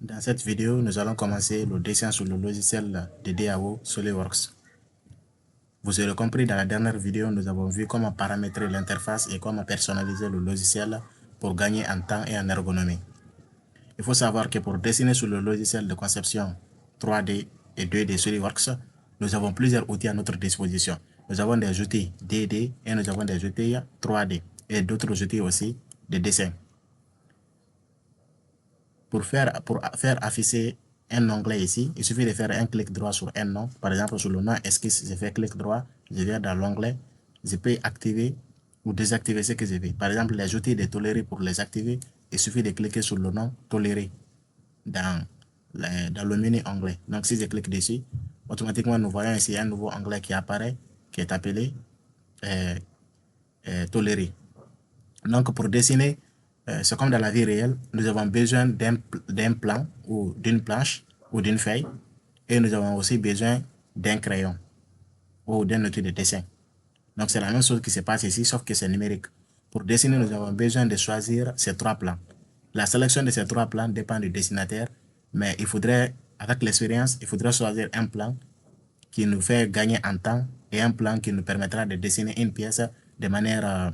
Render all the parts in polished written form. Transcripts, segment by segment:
Dans cette vidéo, nous allons commencer le dessin sur le logiciel de DAO SolidWorks. Vous aurez compris, dans la dernière vidéo, nous avons vu comment paramétrer l'interface et comment personnaliser le logiciel pour gagner en temps et en ergonomie. Il faut savoir que pour dessiner sur le logiciel de conception 3D et 2D SolidWorks, nous avons plusieurs outils à notre disposition. Nous avons des outils 2D et nous avons des outils 3D et d'autres outils aussi de dessin. Pour faire afficher un onglet ici, il suffit de faire un clic droit sur un nom. Par exemple, sur le nom esquisse, je fais clic droit, je viens dans l'onglet, je peux activer ou désactiver ce que je veux. Par exemple, les outils de tolérer, pour les activer, il suffit de cliquer sur le nom tolérer dans le menu onglet. Donc, si je clique dessus, automatiquement, nous voyons ici un nouveau onglet qui apparaît, qui est appelé tolérer. Donc, pour dessiner, c'est comme dans la vie réelle, nous avons besoin d'un plan ou d'une planche ou d'une feuille, et nous avons aussi besoin d'un crayon ou d'un outil de dessin. Donc c'est la même chose qui se passe ici, sauf que c'est numérique. Pour dessiner, nous avons besoin de choisir ces trois plans. La sélection de ces trois plans dépend du dessinateur, mais il faudrait, avec l'expérience, il faudrait choisir un plan qui nous fait gagner en temps et un plan qui nous permettra de dessiner une pièce de manière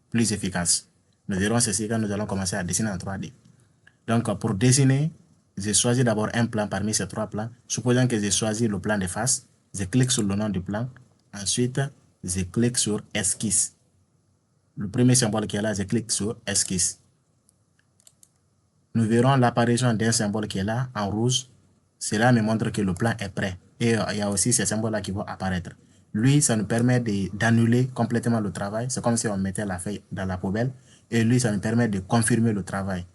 plus efficace. Nous verrons ceci quand nous allons commencer à dessiner en 3D. Donc, pour dessiner, j'ai choisi d'abord un plan parmi ces trois plans. Supposons que j'ai choisi le plan de face. Je clique sur le nom du plan. Ensuite, je clique sur esquisse. Le premier symbole qui est là, je clique sur esquisse. Nous verrons l'apparition d'un symbole qui est là en rouge. Cela me montre que le plan est prêt. Et il y a aussi ces symboles-là qui vont apparaître. Lui, ça nous permet d'annuler complètement le travail. C'est comme si on mettait la feuille dans la poubelle. Et lui, ça nous permet de confirmer le travail.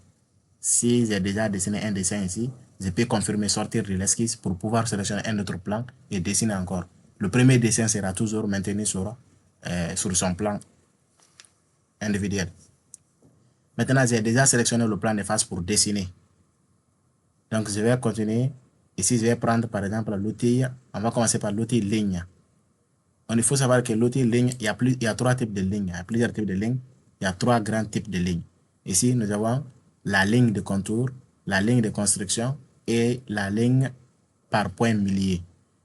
Si j'ai déjà dessiné un dessin ici, je peux confirmer, sortir de l'esquisse pour pouvoir sélectionner un autre plan et dessiner encore. Le premier dessin sera toujours maintenu sur son plan individuel. Maintenant, j'ai déjà sélectionné le plan de face pour dessiner. Donc, je vais continuer. Ici, je vais prendre par exemple l'outil. On va commencer par l'outil ligne. Il faut savoir que l'outil ligne, il y a trois types de lignes. Il y a plusieurs types de lignes. Il y a trois grands types de lignes. Ici, nous avons la ligne de contour, la ligne de construction et la ligne par point millier.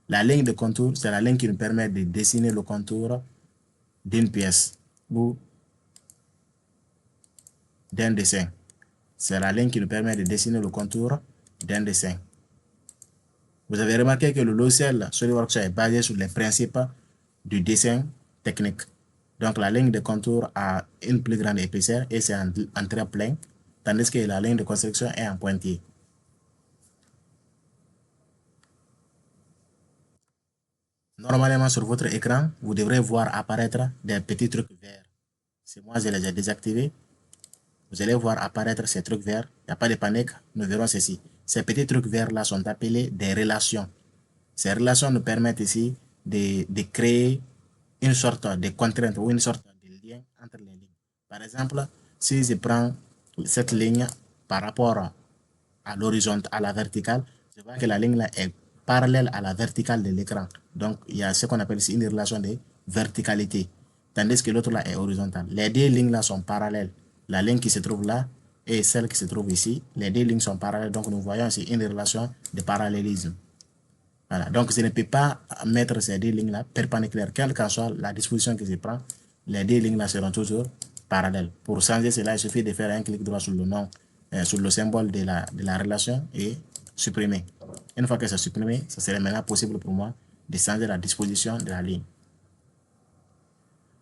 La ligne de contour, c'est la ligne qui nous permet de dessiner le contour d'une pièce ou d'un dessin. C'est la ligne qui nous permet de dessiner le contour d'un dessin. Vous avez remarqué que le logiciel SolidWorks est basé sur les principes du dessin technique. Donc la ligne de contour a une plus grande épaisseur et c'est en trait plein, tandis que la ligne de construction est en pointillé. Normalement sur votre écran, vous devrez voir apparaître des petits trucs verts. C'est moi, je les ai désactivés. Vous allez voir apparaître ces trucs verts. Il n'y a pas de panique, nous verrons ceci. Ces petits trucs verts-là sont appelés des relations. Ces relations nous permettent ici de créer une sorte de contrainte ou une sorte de lien entre les lignes. Par exemple, si je prends cette ligne par rapport à l'horizontale, à la verticale, je vois que la ligne là est parallèle à la verticale de l'écran. Donc, il y a ce qu'on appelle ici une relation de verticalité, tandis que l'autre là est horizontale. Les deux lignes là sont parallèles. La ligne qui se trouve là et celle qui se trouve ici, les deux lignes sont parallèles. Donc, nous voyons ici une relation de parallélisme. Voilà. Donc, je ne peux pas mettre ces deux lignes-là perpendiculaires. Quelle que soit la disposition que je prends, les deux lignes-là seront toujours parallèles. Pour changer cela, il suffit de faire un clic droit sur le nom, sur le symbole de la relation et supprimer. Une fois que c'est supprimé, ça serait maintenant possible pour moi de changer la disposition de la ligne.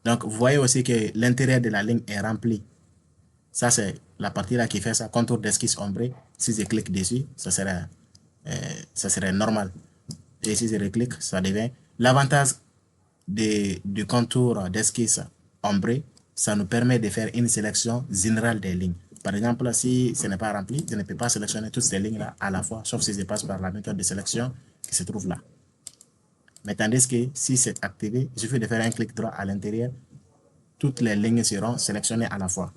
Donc, vous voyez aussi que l'intérieur de la ligne est rempli. Ça, c'est la partie là qui fait ça, contour d'esquisse ombré. Si je clique dessus, ça serait normal. Et si je reclique, ça devient l'avantage du contour d'esquisse ombré. Ça nous permet de faire une sélection générale des lignes. Par exemple, si ce n'est pas rempli, je ne peux pas sélectionner toutes ces lignes-là à la fois, sauf si je passe par la méthode de sélection qui se trouve là. Mais tandis que si c'est activé, il suffit de faire un clic droit à l'intérieur, toutes les lignes seront sélectionnées à la fois.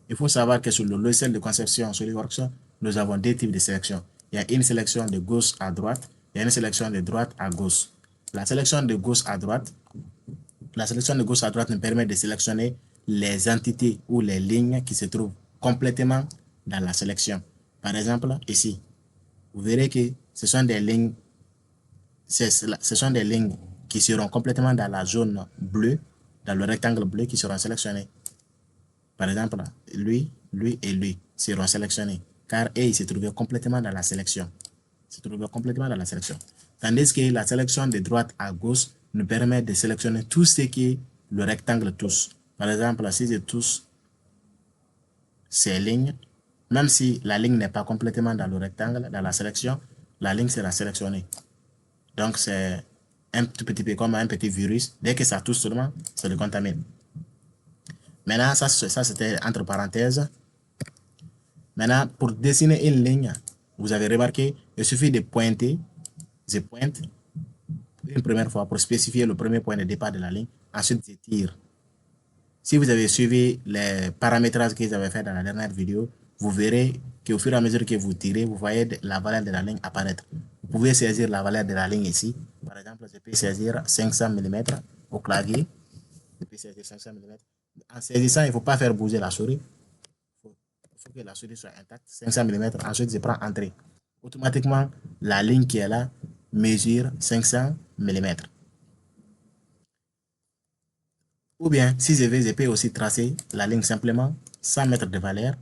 Il faut savoir que sur le logiciel de conception SolidWorks, nous avons deux types de sélection. Il y a une sélection de gauche à droite, il y a une sélection de droite à gauche. La sélection de gauche à droite nous permet de sélectionner les entités ou les lignes qui se trouvent complètement dans la sélection. Par exemple, ici, vous verrez que ce sont des lignes, ce sont des lignes qui seront complètement dans la zone bleue, dans le rectangle bleu qui seront sélectionnés. Par exemple, lui, lui et lui seront sélectionnés, car et il se trouvait complètement dans la sélection. Se trouvait complètement dans la sélection. Tandis que la sélection de droite à gauche nous permet de sélectionner tout ce qui le rectangle touche. Par exemple, si je touche ces lignes, même si la ligne n'est pas complètement dans le rectangle, dans la sélection, la ligne sera sélectionnée. Donc, c'est un tout petit peu comme un petit virus. Dès que ça touche seulement, ça le contamine. Maintenant, ça c'était entre parenthèses. Maintenant, pour dessiner une ligne, vous avez remarqué, il suffit de pointer. Je pointe une première fois pour spécifier le premier point de départ de la ligne. Ensuite, je tire. Si vous avez suivi les paramétrages que j'avais fait dans la dernière vidéo, vous verrez qu'au fur et à mesure que vous tirez, vous voyez la valeur de la ligne apparaître. Vous pouvez saisir la valeur de la ligne ici. Par exemple, je peux saisir 500 mm au clavier. Je peux saisir 500 mm. En saisissant, il ne faut pas faire bouger la souris. Il faut que la souris soit intacte. 500 mm. Ensuite, je prends Entrée. Automatiquement, la ligne qui est là mesure 500 mm. Ou bien, si je peux aussi tracer la ligne simplement sans mettre de valeur,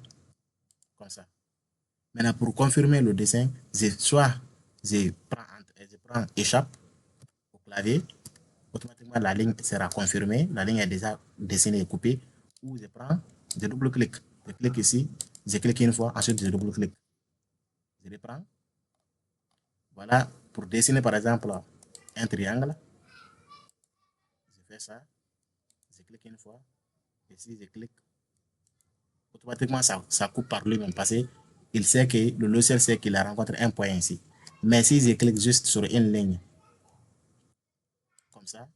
comme ça. Maintenant, pour confirmer le dessin, soit je prends échappe au clavier, automatiquement la ligne sera confirmée, la ligne est déjà dessinée et coupée, ou je double-clique. Je clique ici, je clique une fois, ensuite je double-clique. Je reprends. Voilà, pour dessiner par exemple un triangle, je fais ça, je clique une fois, ici je clique, automatiquement ça coupe par lui-même parce qu'il sait que le logiciel sait qu'il a rencontré un point ici. Mais si je clique juste sur une ligne, comme ça,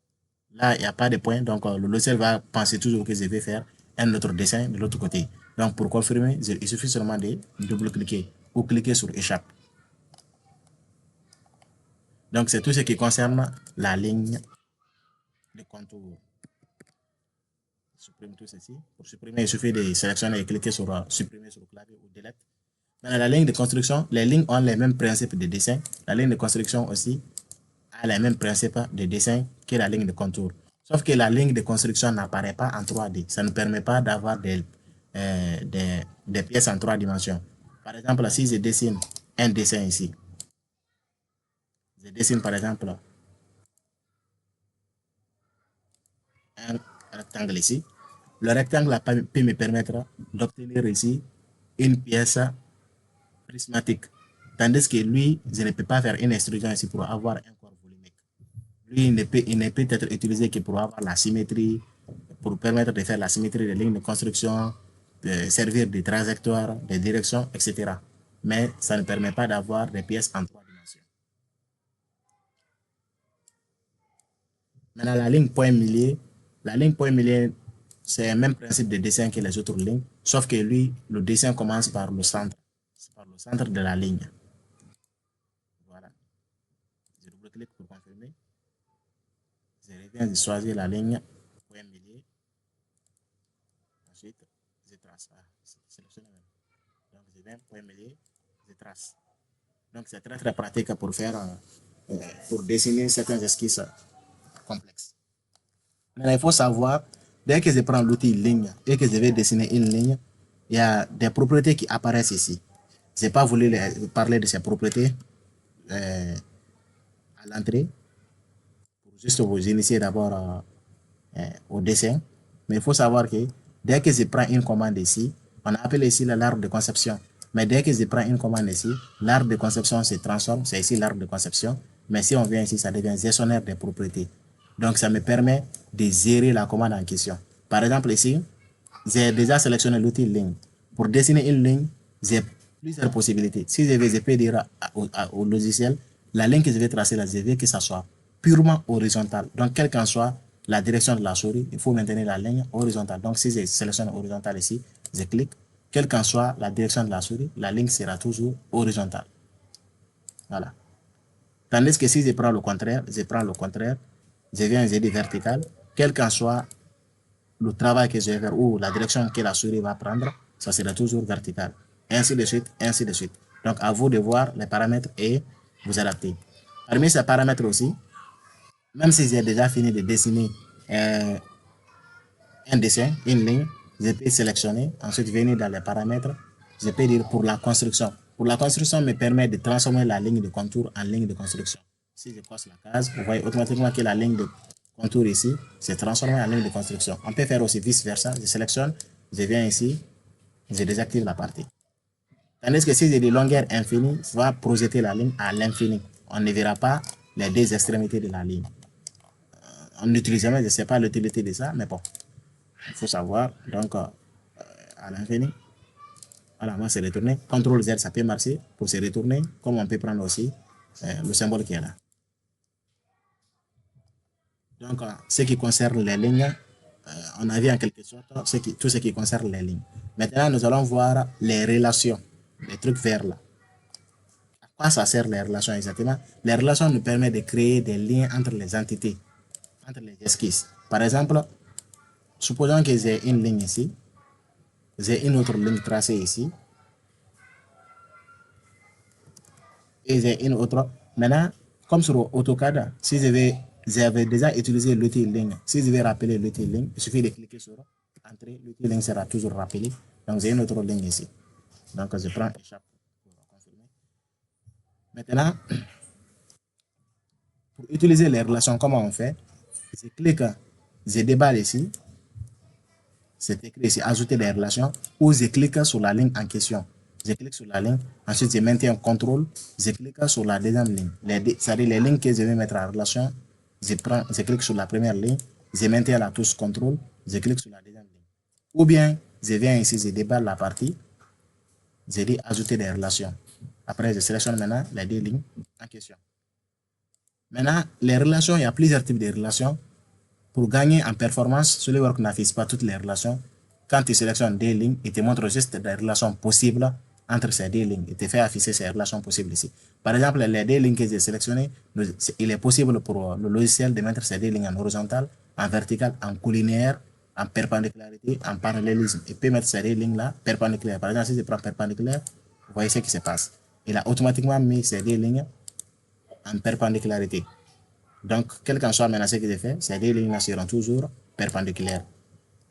là il n'y a pas de point, donc le logiciel va penser toujours que je vais faire un autre dessin de l'autre côté. Donc pour confirmer, il suffit seulement de double-cliquer ou cliquer sur échappe. Donc c'est tout ce qui concerne la ligne de contour. Supprime tout ceci. Pour supprimer, il suffit de sélectionner et cliquer sur supprimer sur le clavier ou delete. Dans la ligne de construction, les lignes ont les mêmes principes de dessin. La ligne de construction aussi a les mêmes principes de dessin que la ligne de contour. Sauf que la ligne de construction n'apparaît pas en 3D. Ça ne permet pas d'avoir des pièces en 3 dimensions. Par exemple, si je dessine un dessin ici, je dessine par exemple un rectangle ici. Le rectangle peut me permettre d'obtenir ici une pièce prismatique. Tandis que lui, je ne peux pas faire une extrusion ici pour avoir un corps volumique. Lui, il ne peut être utilisé que pour avoir la symétrie, pour permettre de faire la symétrie des lignes de construction, de servir de trajectoire, de direction, etc. Mais ça ne permet pas d'avoir des pièces en 3 dimensions. Maintenant, la ligne point milieu, c'est le même principe de dessin que les autres lignes, sauf que lui, le dessin commence par le centre. C'est par le centre de la ligne. Voilà. Je double-clique pour confirmer. Je reviens de choisir la ligne point milieu. Ensuite, je trace. Donc, je viens point milieu, je trace. Donc, c'est très très pratique pour faire, pour dessiner certains esquisses complexes. Mais il faut savoir, dès que je prends l'outil ligne et que je vais dessiner une ligne, il y a des propriétés qui apparaissent ici. Je n'ai pas voulu parler de ces propriétés à l'entrée, pour juste vous initier d'abord au dessin. Mais il faut savoir que dès que je prends une commande ici, on appelle ici l'arbre de conception. Mais dès que je prends une commande ici, l'arbre de conception se transforme, c'est ici l'arbre de conception. Mais si on vient ici, ça devient gestionnaire des propriétés. Donc ça me permet de gérer la commande en question. Par exemple ici, j'ai déjà sélectionné l'outil ligne. Pour dessiner une ligne, j'ai plusieurs possibilités. Si je peux dire au logiciel, la ligne que je vais tracer là, je veux que ça soit purement horizontale. Donc quelle qu'en soit la direction de la souris, il faut maintenir la ligne horizontale. Donc si je sélectionne horizontale ici, je clique. Quelle qu'en soit la direction de la souris, la ligne sera toujours horizontale. Voilà. Tandis que si je prends le contraire, je viens, je dis vertical. Quel qu'en soit le travail que je vais faire ou la direction que la souris va prendre, ça sera toujours vertical. ainsi de suite, ainsi de suite. Donc, à vous de voir les paramètres et vous adapter. Parmi ces paramètres aussi, même si j'ai déjà fini de dessiner un dessin, une ligne, je peux sélectionner, ensuite venir dans les paramètres, je peux dire pour la construction. Pour la construction me permet de transformer la ligne de contour en ligne de construction. Si je coche la case, vous voyez automatiquement que la ligne de contour ici s'est transformée en ligne de construction. On peut faire aussi vice versa, je sélectionne, je viens ici, je désactive la partie. Tandis que si j'ai des longueurs infinies, ça va projeter la ligne à l'infini. On ne verra pas les deux extrémités de la ligne. On utilise jamais, je ne sais pas l'utilité de ça, mais bon, il faut savoir. Donc, à l'infini, voilà, moi c'est retourné. CTRL Z, ça peut marcher pour se retourner, comme on peut prendre aussi le symbole qui est là. Donc, ce qui concerne les lignes, on a vu en quelque sorte tout ce qui concerne les lignes. Maintenant, nous allons voir les relations, les trucs verts là. À quoi ça sert les relations exactement? Les relations nous permettent de créer des liens entre les entités, entre les esquisses. Par exemple, supposons que j'ai une ligne ici, j'ai une autre ligne tracée ici, et j'ai une autre. Maintenant, comme sur AutoCAD, si j'avais déjà utilisé l'outil ligne, si je vais rappeler l'outil ligne, il suffit de cliquer sur Entrée, l'outil ligne sera toujours rappelé. Donc, j'ai une autre ligne ici. Donc, je prends échappe pour confirmer. Maintenant, pour utiliser les relations, comment on fait? Je clique, je déballe ici, c'est écrit ici, ajouter des relations, ou je clique sur la ligne en question. Je clique sur la ligne, ensuite je maintiens un contrôle, je clique sur la deuxième ligne. C'est-à-dire les lignes que je vais mettre en relation, je clique sur la première ligne, je maintiens la touche contrôle, je clique sur la deuxième ligne. Ou bien, je viens ici, je déballe la partie, je dis ajouter des relations. Après, je sélectionne maintenant les deux lignes en question. Maintenant, les relations, il y a plusieurs types de relations. Pour gagner en performance, SolidWorks n'affiche pas toutes les relations. Quand tu sélectionnes des lignes, il te montre juste des relations possibles entre ces deux lignes. Il te fait afficher ces relations possibles ici. Par exemple, les deux lignes que j'ai sélectionnées, il est possible pour le logiciel de mettre ces deux lignes en horizontal, en vertical, en collinéaire, en perpendiculaire, en parallélisme. Il peut mettre ces deux lignes-là perpendiculaires. Par exemple, si je prends perpendiculaire, vous voyez ce qui se passe. Il a automatiquement mis ces deux lignes en perpendicularité. Donc, quel qu'en soit maintenant ce que j'ai fait, ces deux lignes seront toujours perpendiculaires.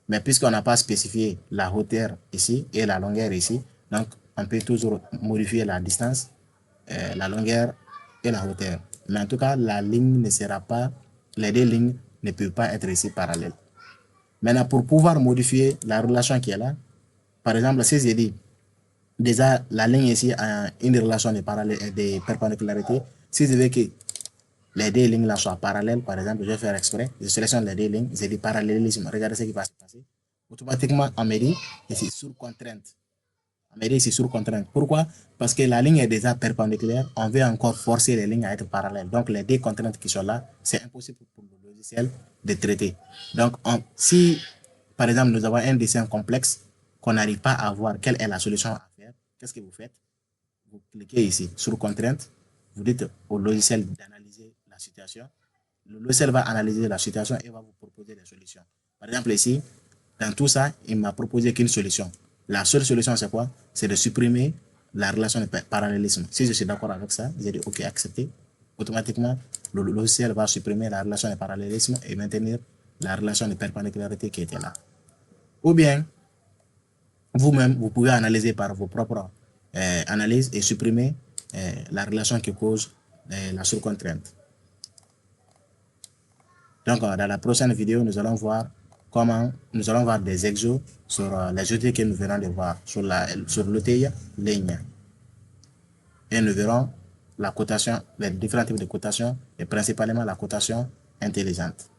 Mais puisqu'on n'a pas spécifié la hauteur ici et la longueur ici, donc on peut toujours modifier la distance, la longueur et la hauteur. Mais en tout cas, la ligne ne sera pas, les deux lignes ne peuvent pas être ici parallèles. Maintenant, pour pouvoir modifier la relation qui est là, par exemple, si j'ai dit, déjà la ligne ici a une relation de perpendicularité, si je veux que les deux lignes là soient parallèles, par exemple, je vais faire exprès, je sélectionne les deux lignes, je dis parallélisme, regardez ce qui va se passer. Automatiquement, on me dit ici sur contrainte. On me dit ici sur contrainte. Pourquoi? Parce que la ligne est déjà perpendiculaire, on veut encore forcer les lignes à être parallèles. Donc, les deux contraintes qui sont là, c'est impossible pour le logiciel de traiter. Donc, si, par exemple, nous avons un dessin complexe qu'on n'arrive pas à voir quelle est la solution à faire, qu'est-ce que vous faites? Vous cliquez ici sur contrainte, vous dites au logiciel d'analyser la situation. Le logiciel va analyser la situation et va vous proposer des solutions. Par exemple ici, dans tout ça, il m'a proposé qu'une solution. La seule solution, c'est quoi? C'est de supprimer la relation de parallélisme. Si je suis d'accord avec ça, j'ai dit OK, accepter. Automatiquement, le logiciel va supprimer la relation de parallélisme et maintenir la relation de perpendicularité qui était là. Ou bien, vous-même, vous pouvez analyser par vos propres analyses et supprimer la relation qui cause la surcontrainte. Donc, dans la prochaine vidéo, nous allons voir des exos sur les outils que nous venons de voir sur l'outil ligne. Et nous verrons la cotation, les différents types de cotation et principalement la cotation intelligente.